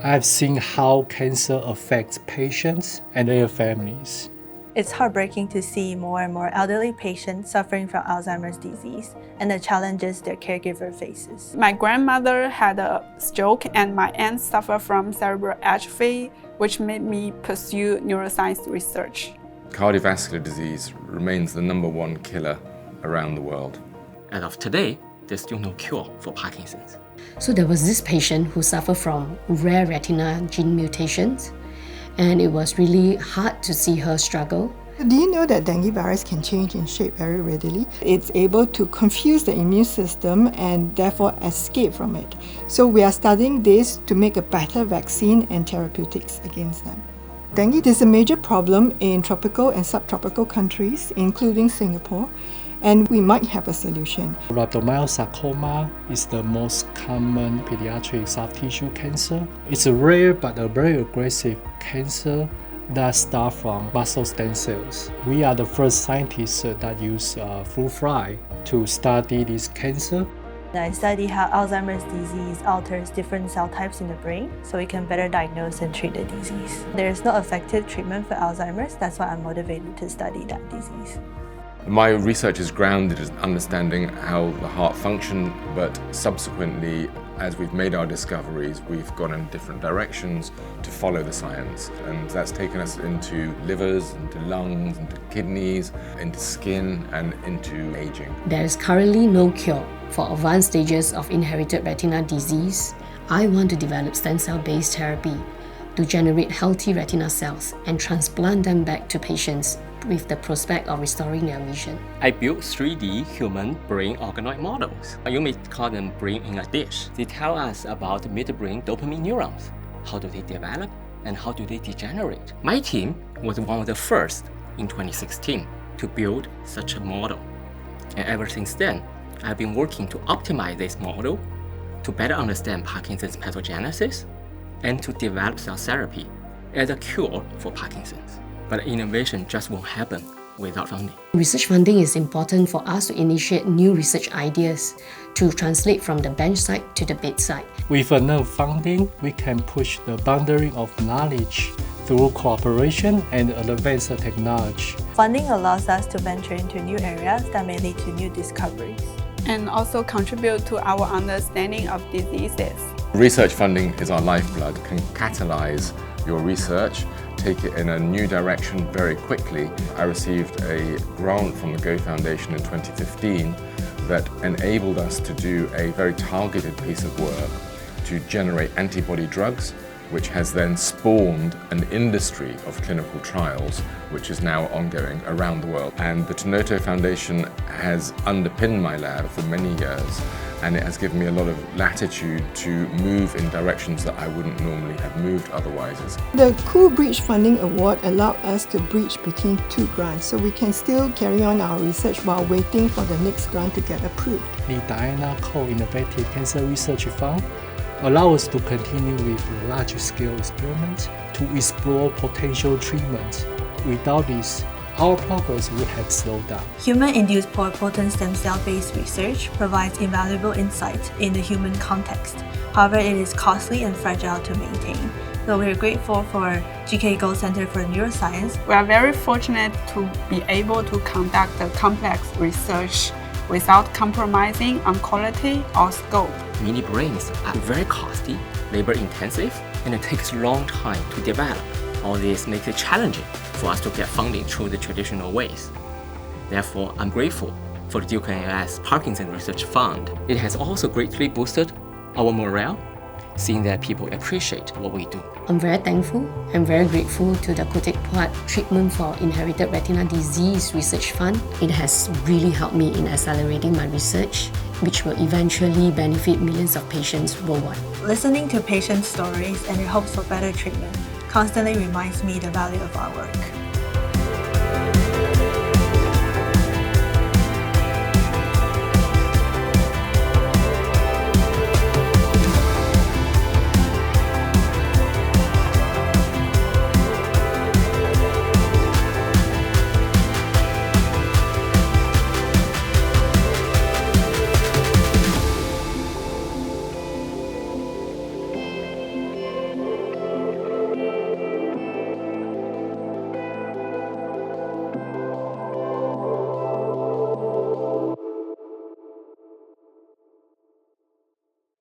I've seen how cancer affects patients and their families. It's heartbreaking to see more and more elderly patients suffering from Alzheimer's disease and the challenges their caregiver faces. My grandmother had a stroke and my aunt suffered from cerebral atrophy, which made me pursue neuroscience research. Cardiovascular disease remains the #1 killer around the world. As of today, there's still no cure for Parkinson's. So there was this patient who suffered from rare retina gene mutations, and it was really hard to see her struggle. Do you know that dengue virus can change in shape very readily? It's able to confuse the immune system and therefore escape from it. So we are studying this to make a better vaccine and therapeutics against them. Dengue is a major problem in tropical and subtropical countries, including Singapore, and we might have a solution. Rhabdomyosarcoma is the most common pediatric soft tissue cancer. It's a rare but a very aggressive cancer that starts from muscle stem cells. We are the first scientists that use fruit fly to study this cancer. I study how Alzheimer's disease alters different cell types in the brain so we can better diagnose and treat the disease. There is no effective treatment for Alzheimer's, that's why I'm motivated to study that disease. My research is grounded in understanding how the heart functions, but subsequently, as we've made our discoveries, we've gone in different directions to follow the science. And that's taken us into livers, into lungs, into kidneys, into skin, and into aging. There is currently no cure for advanced stages of inherited retina disease. I want to develop stem cell-based therapy to generate healthy retina cells and transplant them back to patients with the prospect of restoring their vision. I built 3D human brain organoid models. You may call them brain in a dish. They tell us about midbrain dopamine neurons. How do they develop and how do they degenerate? My team was one of the first in 2016 to build such a model. And ever since then, I've been working to optimize this model to better understand Parkinson's pathogenesis and to develop cell therapy as a cure for Parkinson's. But innovation just won't happen without funding. Research funding is important for us to initiate new research ideas to translate from the bench side to the bedside. With enough funding, we can push the boundary of knowledge through cooperation and advanced technology. Funding allows us to venture into new areas that may lead to new discoveries. And also contribute to our understanding of diseases. Research funding is our lifeblood, can catalyze your research, take it in a new direction very quickly. I received a grant from the Go Foundation in 2015 that enabled us to do a very targeted piece of work to generate antibody drugs, which has then spawned an industry of clinical trials, which is now ongoing around the world. And the Tonoto Foundation has underpinned my lab for many years, and it has given me a lot of latitude to move in directions that I wouldn't normally have moved otherwise. The Cool Bridge Funding Award allowed us to bridge between two grants, so we can still carry on our research while waiting for the next grant to get approved. The Diana Cole Innovative Cancer Research Fund allow us to continue with large-scale experiments to explore potential treatments. Without this, our progress would have slowed down. Human-induced pluripotent stem cell-based research provides invaluable insight in the human context. However, it is costly and fragile to maintain. So we're grateful for GK Gold Center for Neuroscience. We are very fortunate to be able to conduct the complex research without compromising on quality or scope. Mini brains are very costly, labor-intensive, and it takes a long time to develop. All this makes it challenging for us to get funding through the traditional ways. Therefore, I'm grateful for the Duke-NUS Parkinson Research Fund. It has also greatly boosted our morale, seeing that people appreciate what we do. I'm very thankful and very grateful to the Kotek Puat Treatment for Inherited Retina Disease Research Fund. It has really helped me in accelerating my research, which will eventually benefit millions of patients worldwide. Listening to patient stories and their hopes for better treatment constantly reminds me the value of our work.